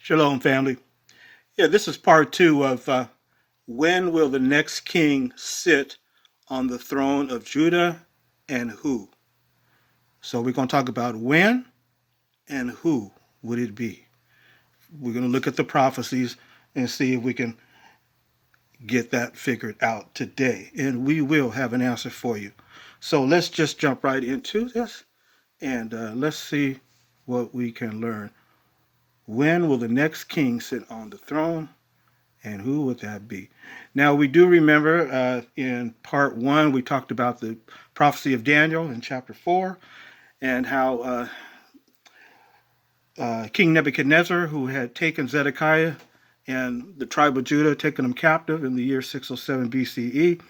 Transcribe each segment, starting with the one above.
Shalom, family. Yeah, this is part two of when will the next king sit on the throne of Judah and who? So we're going to talk about when and who would it be. We're going to look at the prophecies and see if we can get that figured out today. And we will have an answer for you. So let's just jump right into this and let's see what we can learn. When will the next king sit on the throne? And who would that be? Now, we do remember in part one, we talked about the prophecy of Daniel in chapter 4 and how King Nebuchadnezzar, who had taken Zedekiah and the tribe of Judah, taken them captive in the year 607 BCE.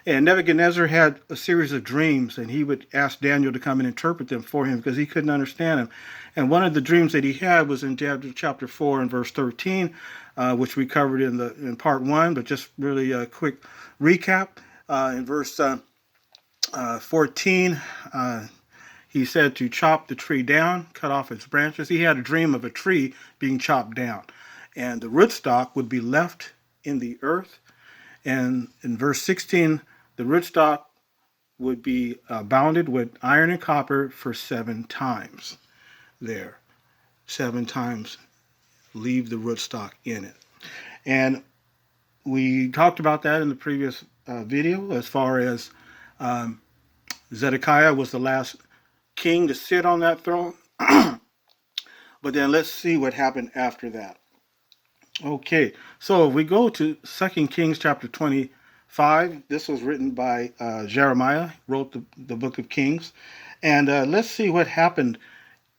And Nebuchadnezzar had a series of dreams, and he would ask Daniel to come and interpret them for him because he couldn't understand them. And one of the dreams that he had was in Daniel chapter 4 and verse 13, which we covered in part one, but just really a quick recap. In verse 14, he said to chop the tree down, cut off its branches. He had a dream of a tree being chopped down, and the rootstock would be left in the earth. And in verse 16, the rootstock would be bounded with iron and copper for 7 times there. 7 times leave the rootstock in it. And we talked about that in the previous video as far as Zedekiah was the last king to sit on that throne. But then let's see what happened after that. Okay, so if we go to 2 Kings chapter 25, this was written by Jeremiah, wrote the book of Kings. And let's see what happened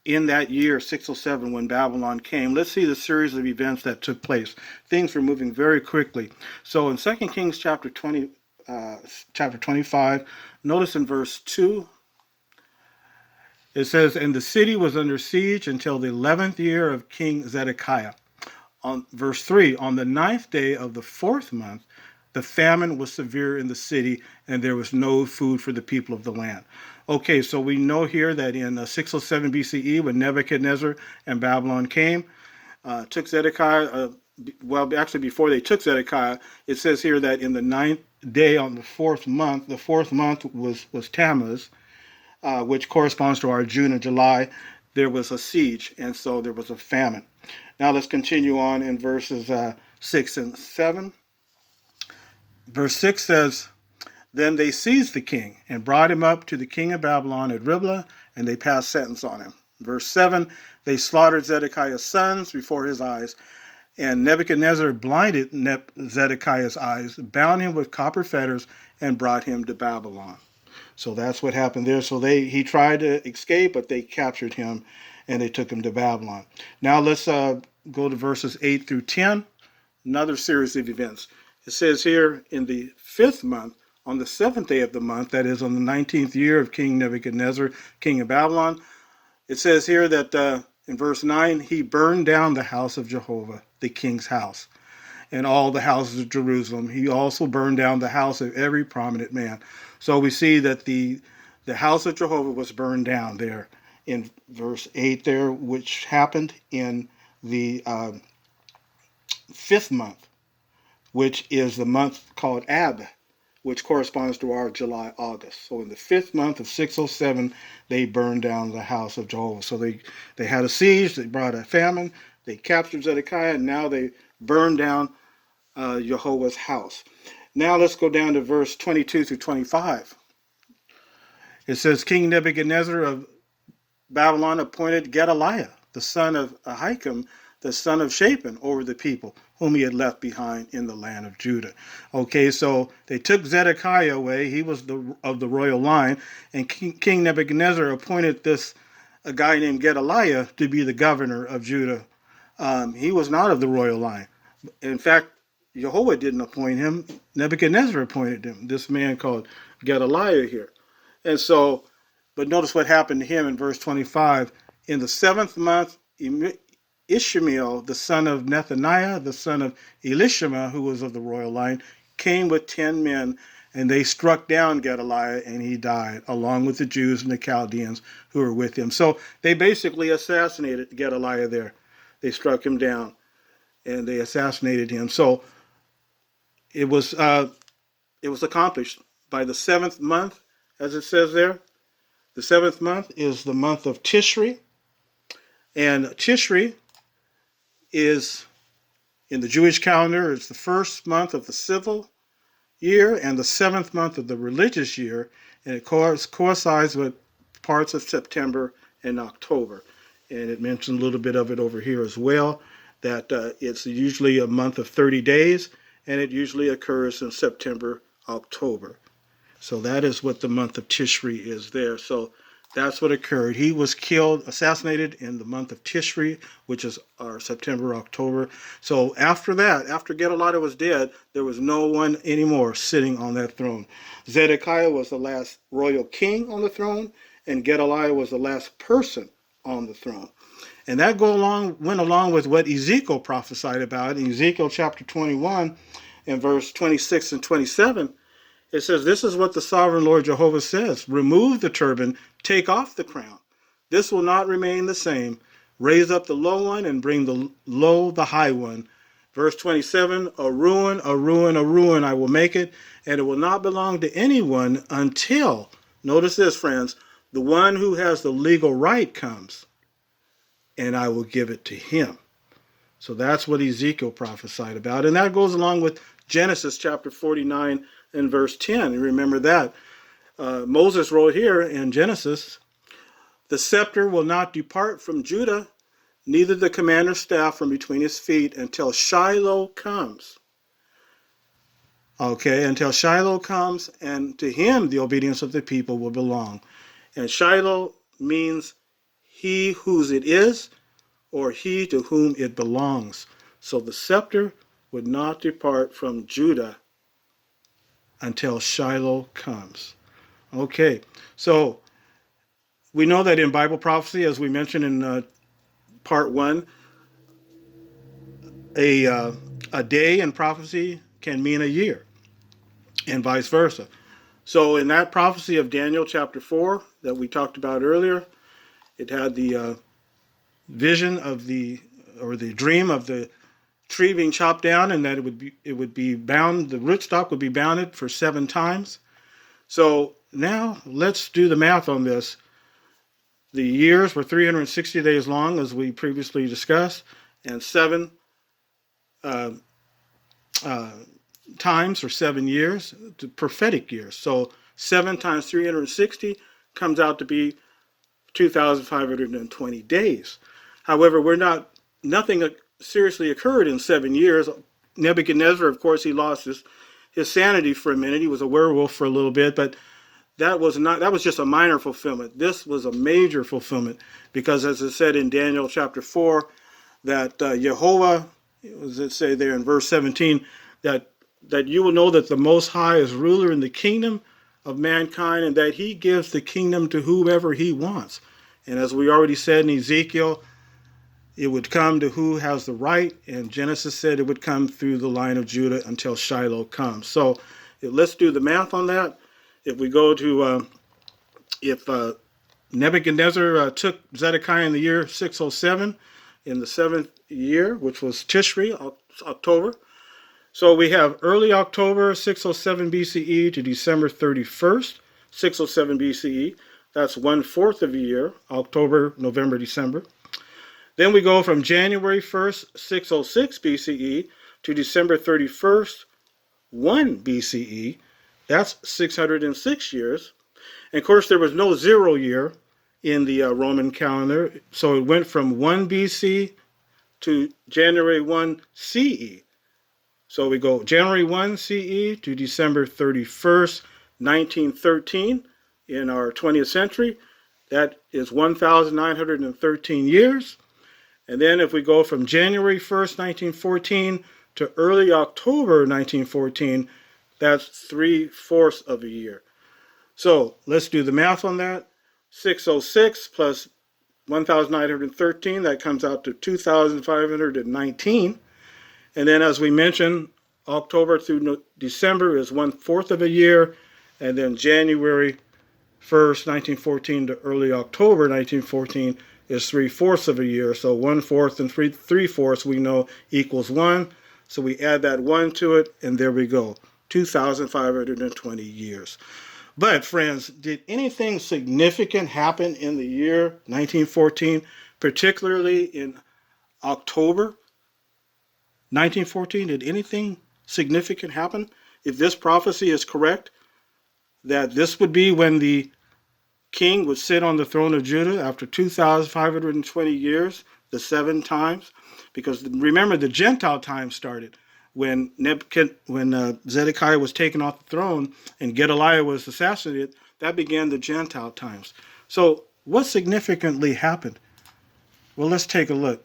in that year 607 when Babylon came. Let's see the series of events that took place. Things were moving very quickly. So in 2 Kings chapter 25, notice in verse 2, it says, "And the city was under siege until the 11th year of King Zedekiah." On verse 3, on the 9th day of the 4th month, the famine was severe in the city, and there was no food for the people of the land. Okay, so we know here that in 607 BCE, when Nebuchadnezzar and Babylon came, took Zedekiah, well, actually before they took Zedekiah, it says here that in the 9th day on the 4th month was Tammuz, which corresponds to our June and July, there was a siege, and so there was a famine. Now let's continue on in verses 6 and 7. Verse 6 says, "Then they seized the king and brought him up to the king of Babylon at Riblah, and they passed sentence on him." Verse 7, "They slaughtered Zedekiah's sons before his eyes, and Nebuchadnezzar blinded Zedekiah's eyes, bound him with copper fetters, and brought him to Babylon." So that's what happened there. So he tried to escape, but they captured him and they took him to Babylon. Now let's go to verses 8 through 10, another series of events. It says here, in the 5th month, on the 7th day of the month, that is on the 19th year of King Nebuchadnezzar, king of Babylon, it says here that in verse 9, he burned down the house of Jehovah, the king's house, and all the houses of Jerusalem. He also burned down the house of every prominent man. So we see that the house of Jehovah was burned down there in verse 8 there, which happened in the 5th month, which is the month called Ab, which corresponds to our July, August. So in the 5th month of 607, they burned down the house of Jehovah. So they had a siege, they brought a famine, they captured Zedekiah, and now they burned down Jehovah's house. Now let's go down to verse 22 through 25. It says, "King Nebuchadnezzar of Babylon appointed Gedaliah, the son of Ahikam, the son of Shaphan, over the people whom he had left behind in the land of Judah." Okay, so they took Zedekiah away. He was of the royal line, and King Nebuchadnezzar appointed a guy named Gedaliah to be the governor of Judah. He was not of the royal line. In fact, Jehovah didn't appoint him. Nebuchadnezzar appointed him, this man called Gedaliah here. And so, but notice what happened to him in verse 25. In the 7th month, Ishmael, the son of Nethaniah, the son of Elishama, who was of the royal line, came with 10 men, and they struck down Gedaliah, and he died, along with the Jews and the Chaldeans who were with him. So they basically assassinated Gedaliah there. They struck him down. and they assassinated him. So it was accomplished by the 7th month, as it says there. The 7th month is the month of Tishri, and Tishri is, in the Jewish calendar, it's the 1st month of the civil year and the 7th month of the religious year, and it coincides with parts of September and October. And it mentioned a little bit of it over here as well, that it's usually a month of 30 days, and it usually occurs in September, October. So that is what the month of Tishri is there. So that's what occurred. He was killed, assassinated in the month of Tishri, which is our September, October. So after that, after Gedaliah was dead, there was no one anymore sitting on that throne. Zedekiah was the last royal king on the throne, and Gedaliah was the last person on the throne. And that went along with what Ezekiel prophesied about. In Ezekiel chapter 21 and verse 26 and 27, it says, "This is what the sovereign Lord Jehovah says. Remove the turban, take off the crown. This will not remain the same. Raise up the low one and bring the high one." Verse 27, "A ruin, a ruin, a ruin I will make it, and it will not belong to anyone until," notice this, friends, "the one who has the legal right comes, and I will give it to him." So that's what Ezekiel prophesied about. And that goes along with Genesis chapter 49 and verse 10. You remember that. Moses wrote here in Genesis, "The scepter will not depart from Judah, neither the commander's staff from between his feet until Shiloh comes." Okay, until Shiloh comes, and to him the obedience of the people will belong. And Shiloh means he whose it is, or he to whom it belongs. So the scepter would not depart from Judah until Shiloh comes. Okay, so we know that in Bible prophecy, as we mentioned in part 1, a day in prophecy can mean a year, and vice versa. So in that prophecy of Daniel chapter 4 that we talked about earlier, it had the vision of the dream of the tree being chopped down, and that it would be bound, the rootstock would be bounded for 7 times. So now let's do the math on this. The years were 360 days long, as we previously discussed, and 7 times or 7 years, the prophetic years. So 7 times 360 comes out to be 2,520 days. However, nothing seriously occurred in 7 years. Nebuchadnezzar, of course, he lost his sanity for a minute. He was a werewolf for a little bit, but that was just a minor fulfillment. This was a major fulfillment, because as it said in Daniel chapter 4, that Jehovah, as it say there in verse 17, that you will know that the Most High is ruler in the kingdom of mankind, and that he gives the kingdom to whoever he wants. And as we already said in Ezekiel, it would come to who has the right, and Genesis said it would come through the line of Judah until Shiloh comes. So let's do the math on that. If we go to, if Nebuchadnezzar took Zedekiah in the year 607, in the 7th year, which was Tishri, October. So we have early October 607 BCE to December 31st, 607 BCE. That's 1/4 of a year, October, November, December. Then we go from January 1st, 606 BCE to December 31st, 1 BCE. That's 606 years. And of course, there was no 0 year in the Roman calendar. So it went from 1 BC to January 1 CE. So we go January 1 CE to December 31st, 1913 in our 20th century. That is 1,913 years. And then if we go from January 1st, 1914 to early October 1914, that's 3/4 of a year. So let's do the math on that. 606 plus 1,913, that comes out to 2,519. And then as we mentioned, October through December is 1/4 of a year. And then January 1st, 1914 to early October 1914 is 3/4 of a year. So 1/4 and 3/4 we know equals 1. So we add that 1 to it, and there we go. 2,520 years. But friends, did anything significant happen in the year 1914, particularly in October 1914? Did anything significant happen? If this prophecy is correct, that this would be when the king would sit on the throne of Judah after 2,520 years, the 7 times. Because remember, the Gentile time started when Zedekiah was taken off the throne and Gedaliah was assassinated. That began the Gentile times. So what significantly happened? Well, let's take a look.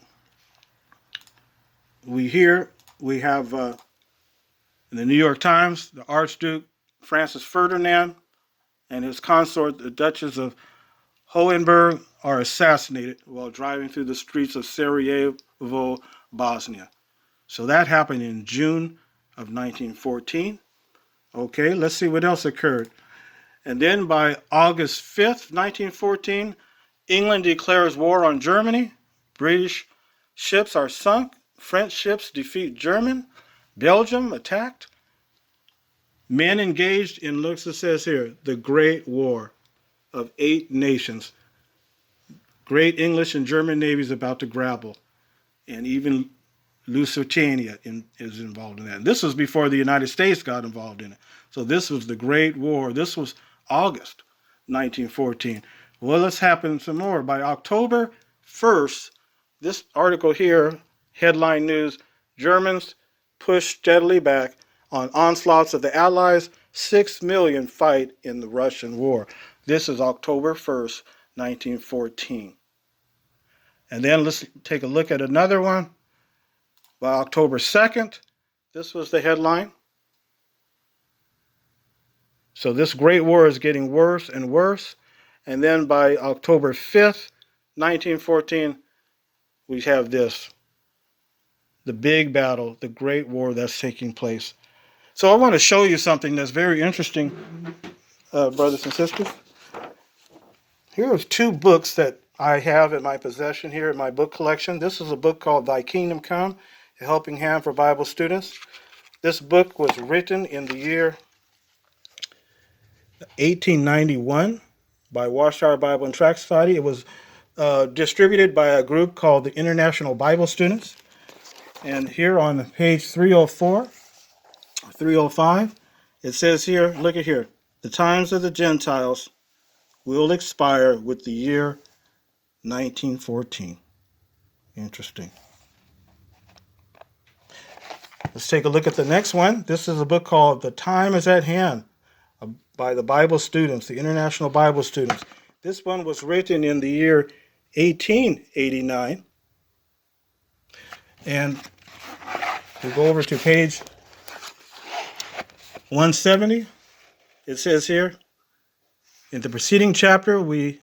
We have in the New York Times, the Archduke Francis Ferdinand and his consort, the Duchess of Hohenberg, are assassinated while driving through the streets of Sarajevo, Bosnia. So that happened in June of 1914. Okay, let's see what else occurred. And then by August 5th, 1914, England declares war on Germany. British ships are sunk. French ships defeat German. Belgium attacked. Men engaged in, look, it says here, the Great War of 8 nations. Great English and German navies about to grapple. And even Lusitania is involved in that. And this was before the United States got involved in it. So this was the Great War. This was August 1914. Well, let's happen some more. By October 1st, this article here, headline news, Germans push steadily back on onslaughts of the Allies. 6 million fight in the Russian war. This is October 1st, 1914. And then let's take a look at another one. By October 2nd, this was the headline. So this Great War is getting worse and worse. And then by October 5th, 1914, we have this. The big battle, the Great War that's taking place. So I want to show you something that's very interesting, brothers and sisters. Here are 2 books that I have in my possession here in my book collection. This is a book called Thy Kingdom Come, A Helping Hand for Bible Students. This book was written in the year 1891 by Warshire Bible and Tract Society. It was distributed by a group called the International Bible Students. And here on page 304, 305, it says here, look at here, the times of the Gentiles will expire with the year 1914. Interesting. Let's take a look at the next one. This is a book called The Time is at Hand by the Bible Students, the International Bible Students. This one was written in the year 1889. And we go over to page 170. It says here, in the preceding chapter, we